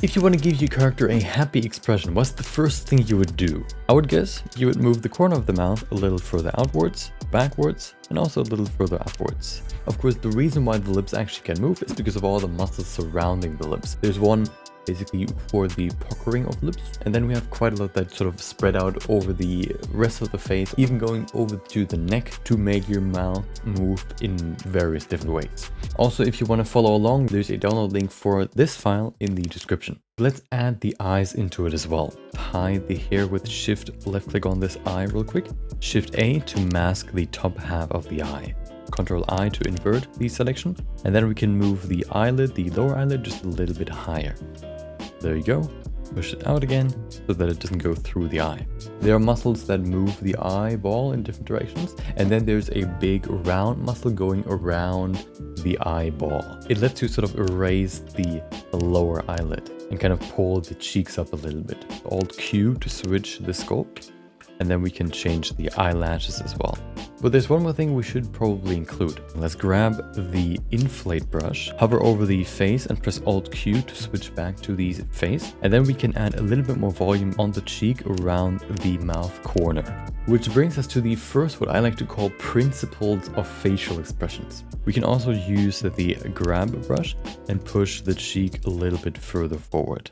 If you want to give your character a happy expression, what's the first thing you would do? I would guess you would move the corner of the mouth a little further outwards, backwards, and also a little further upwards. Of course, the reason why the lips actually can move is because of all the muscles surrounding the lips. There's one basically for the puckering of lips, and then we have quite a lot that sort of spread out over the rest of the face, even going over to the neck to make your mouth move in various different ways. Also, if you want to follow along, there's a download link for this file in the description. Let's add the eyes into it as well. Hide the hair with shift left click on this eye real quick, shift A to mask the top half of the eye. Control I to invert the selection, and then we can move the eyelid, the lower eyelid, just a little bit higher. There you go. Push it out again so that it doesn't go through the eye. There are muscles that move the eyeball in different directions, and then there's a big round muscle going around the eyeball. It lets you sort of erase the lower eyelid and kind of pull the cheeks up a little bit. Alt Q to switch the sculpt, and then we can change the eyelashes as well. But there's one more thing we should probably include. Let's grab the inflate brush, hover over the face and press Alt Q to switch back to the face. And then we can add a little bit more volume on the cheek around the mouth corner. Which brings us to the first, what I like to call principles of facial expressions. We can also use the grab brush and push the cheek a little bit further forward.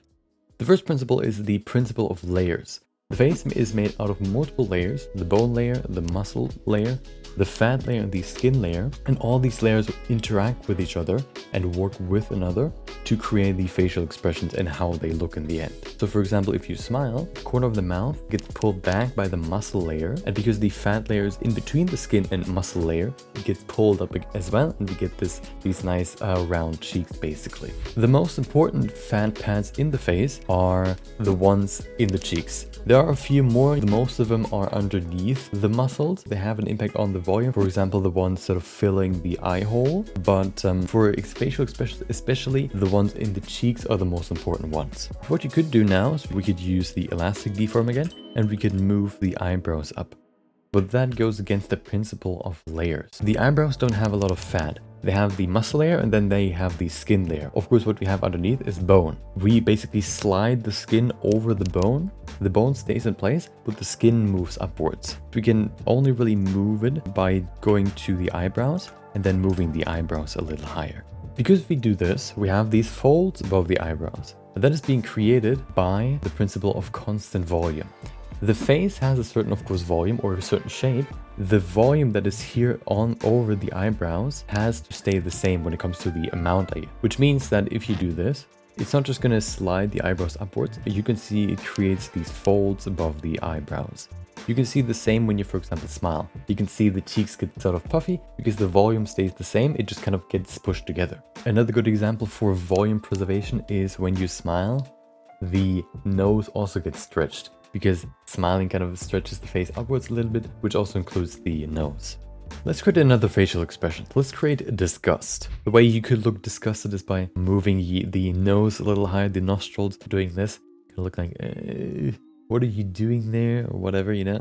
The first principle is the principle of layers. The face is made out of multiple layers: the bone layer, the muscle layer, the fat layer, and the skin layer, and all these layers interact with each other and work with another to create the facial expressions and how they look in the end. So for example, if you smile, the corner of the mouth gets pulled back by the muscle layer, and because the fat layer is in between the skin and muscle layer, it gets pulled up as well, and we get these nice round cheeks basically. The most important fat pads in the face are the ones in the cheeks. There are a few more. Most of them are underneath the muscles. They have an impact on the volume. For example, the ones sort of filling the eye hole. But for facial expressions, especially the ones in the cheeks are the most important ones. What you could do now is we could use the elastic deform again, and we could move the eyebrows up. But that goes against the principle of layers. The eyebrows don't have a lot of fat. They have the muscle layer, and then they have the skin layer. Of course, what we have underneath is bone. We basically slide the skin over the bone. The bone stays in place, but the skin moves upwards. We can only really move it by going to the eyebrows and then moving the eyebrows a little higher. Because we do this, we have these folds above the eyebrows. And that is being created by the principle of constant volume. The face has a certain, of course, volume or a certain shape. The volume that is here on over the eyebrows has to stay the same when it comes to the amount I get. Which means that if you do this, it's not just going to slide the eyebrows upwards. You can see it creates these folds above the eyebrows. You can see the same when you, for example, smile. You can see the cheeks get sort of puffy because the volume stays the same. It just kind of gets pushed together. Another good example for volume preservation is when you smile, the nose also gets stretched, because smiling kind of stretches the face upwards a little bit, which also includes the nose. Let's create another facial expression. Let's create disgust. The way you could look disgusted is by moving the nose a little higher, the nostrils, doing this. Kind of look like, what are you doing there? Or whatever, you know?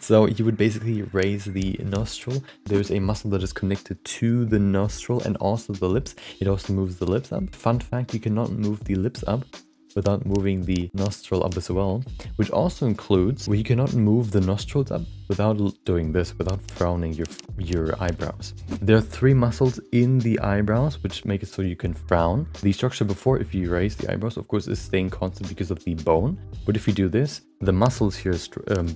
So you would basically raise the nostril. There's a muscle that is connected to the nostril and also the lips. It also moves the lips up. Fun fact, you cannot move the lips up without moving the nostril up as well, which also includes where you cannot move the nostrils up without doing this, without frowning your eyebrows. There are 3 muscles in the eyebrows which make it so you can frown. The structure before, if you raise the eyebrows, of course, is staying constant because of the bone, but if you do this, the muscles here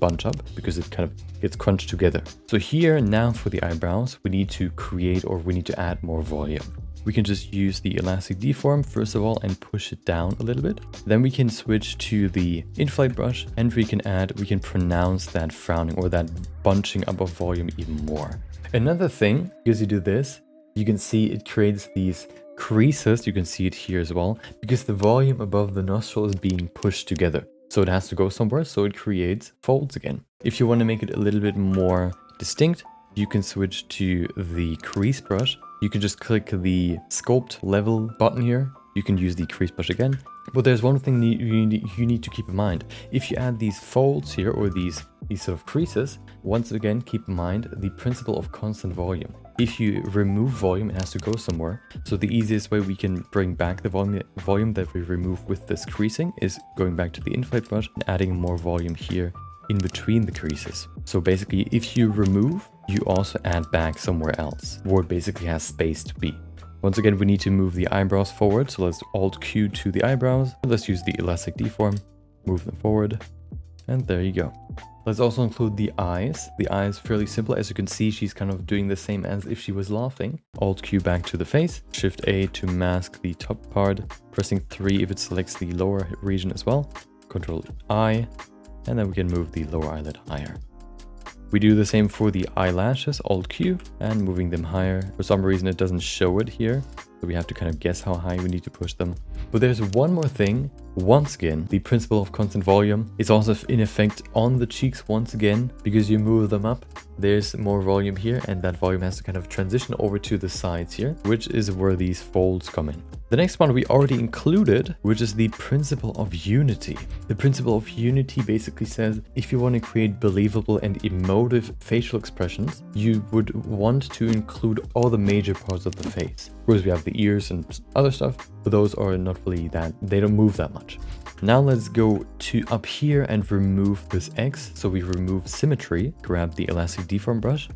bunch up because it kind of gets crunched together. So here now for the eyebrows, we need to create, or we need to add more volume. We can just use the elastic deform first of all and push it down a little bit. Then we can switch to the inflate brush, and we can pronounce that frowning or that bunching up of volume even more. Another thing, because you do this, you can see it creates these creases. You can see it here as well, because the volume above the nostril is being pushed together. So it has to go somewhere, so it creates folds again. If you want to make it a little bit more distinct, you can switch to the crease brush. You can just click the sculpt level button here. You can use the crease brush again. But there's one thing you need to keep in mind. If you add these folds here, or these sort of creases, once again, keep in mind the principle of constant volume. if you remove volume, it has to go somewhere. So the easiest way we can bring back the volume that we remove with this creasing is going back to the inflate brush and adding more volume here in between the creases. So basically, if you remove, you also add back somewhere else where it basically has space to be. Once again, we need to move the eyebrows forward. So let's Alt Q to the eyebrows. Let's use the elastic deform, move them forward, and there you go. Let's also include the eyes. The eyes fairly simple. As you can see, she's kind of doing the same as if she was laughing. Alt Q back to the face. Shift A to mask the top part. Pressing 3 if it selects the lower region as well. Control I. And then we can move the lower eyelid higher. We do the same for the eyelashes. Alt Q and moving them higher. For some reason, it doesn't show it here. So we have to kind of guess how high we need to push them. But there's one more thing. Once again, the principle of constant volume is also in effect on the cheeks once again, because you move them up, there's more volume here, and that volume has to kind of transition over to the sides here, which is where these folds come in. The next one we already included, which is the principle of unity. The principle of unity basically says if you want to create believable and emotive facial expressions, you would want to include all the major parts of the face. Of course, we have the ears and other stuff, but those are not really that, they don't move that much. Now let's go to up here and remove this X. So we remove symmetry, grab the elastic deform brush,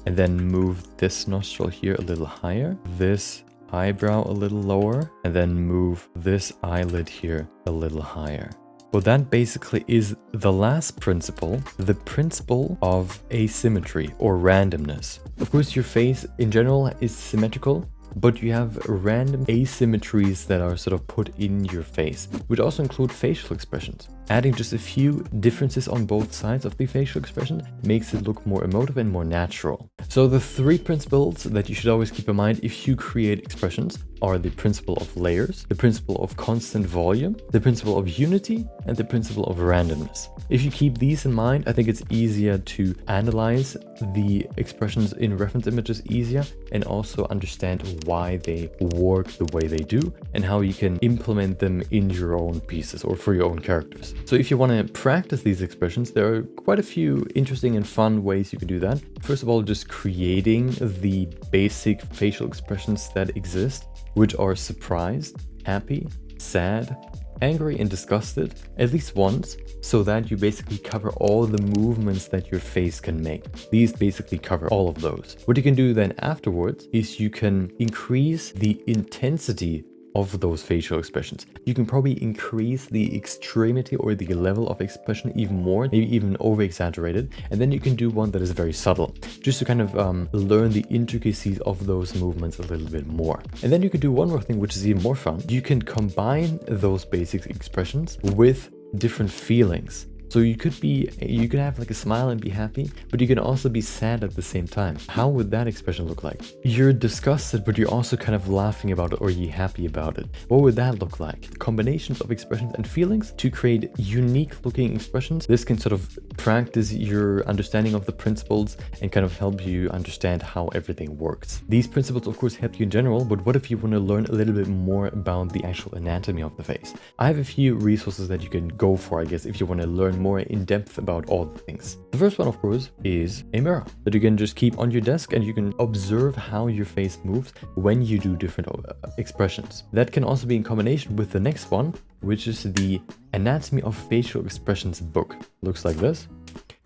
and then move this nostril here a little higher, this eyebrow a little lower, and then move this eyelid here a little higher. Well, that basically is the last principle, the principle of asymmetry or randomness. Of course, your face in general is symmetrical, but you have random asymmetries that are sort of put in your face, which also include facial expressions. Adding just a few differences on both sides of the facial expression makes it look more emotive and more natural. So the 3 principles that you should always keep in mind if you create expressions are the principle of layers, the principle of constant volume, the principle of unity, and the principle of randomness. If you keep these in mind, I think it's easier to analyze the expressions in reference images easier, and also understand why they work the way they do and how you can implement them in your own pieces or for your own characters. So if you want to practice these expressions, there are quite a few interesting and fun ways you can do that. First of all, just creating the basic facial expressions that exist, which are surprised, happy, sad, angry, and disgusted at least once, so that you basically cover all the movements that your face can make. These basically cover all of those. What you can do then afterwards is you can increase the intensity of those facial expressions. You can probably increase the extremity or the level of expression even more, maybe even over exaggerated, and then you can do one that is very subtle, just to kind of learn the intricacies of those movements a little bit more. And then you can do one more thing which is even more fun. You can combine those basic expressions with different feelings. So you could have like a smile and be happy, but you can also be sad at the same time. How would that expression look like? You're disgusted, but you're also kind of laughing about it, or you're happy about it. What would that look like? Combinations of expressions and feelings to create unique looking expressions. This can sort of practice your understanding of the principles and kind of help you understand how everything works. These principles of course help you in general, but what if you want to learn a little bit more about the actual anatomy of the face? I have a few resources that you can go for, I guess, if you want to learn more in depth about all the things. The first one, of course, is a mirror that you can just keep on your desk, and you can observe how your face moves when you do different expressions. That can also be in combination with the next one, which is the Anatomy of Facial Expressions book. Looks like this.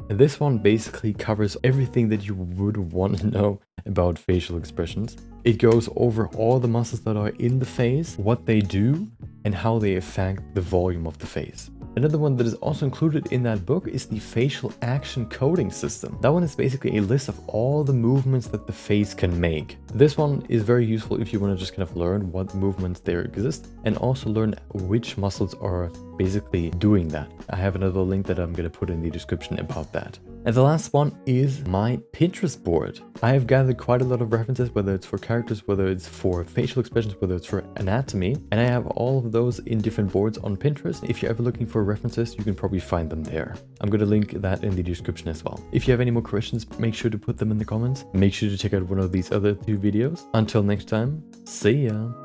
And this one basically covers everything that you would want to know about facial expressions. It goes over all the muscles that are in the face, what they do, and how they affect the volume of the face. Another one that is also included in that book is the facial action coding system. That one is basically a list of all the movements that the face can make. This one is very useful if you want to just kind of learn what movements there exist and also learn which muscles are basically doing that. I have another link that I'm going to put in the description about that. And the last one is my Pinterest board. I have gathered quite a lot of references, whether it's for characters, whether it's for facial expressions, whether it's for anatomy, and I have all of those in different boards on Pinterest. If you're ever looking for references, you can probably find them there. I'm going to link that in the description as well. If you have any more questions, make sure to put them in the comments. Make sure to check out one of these other 2 videos. Until next time, see ya!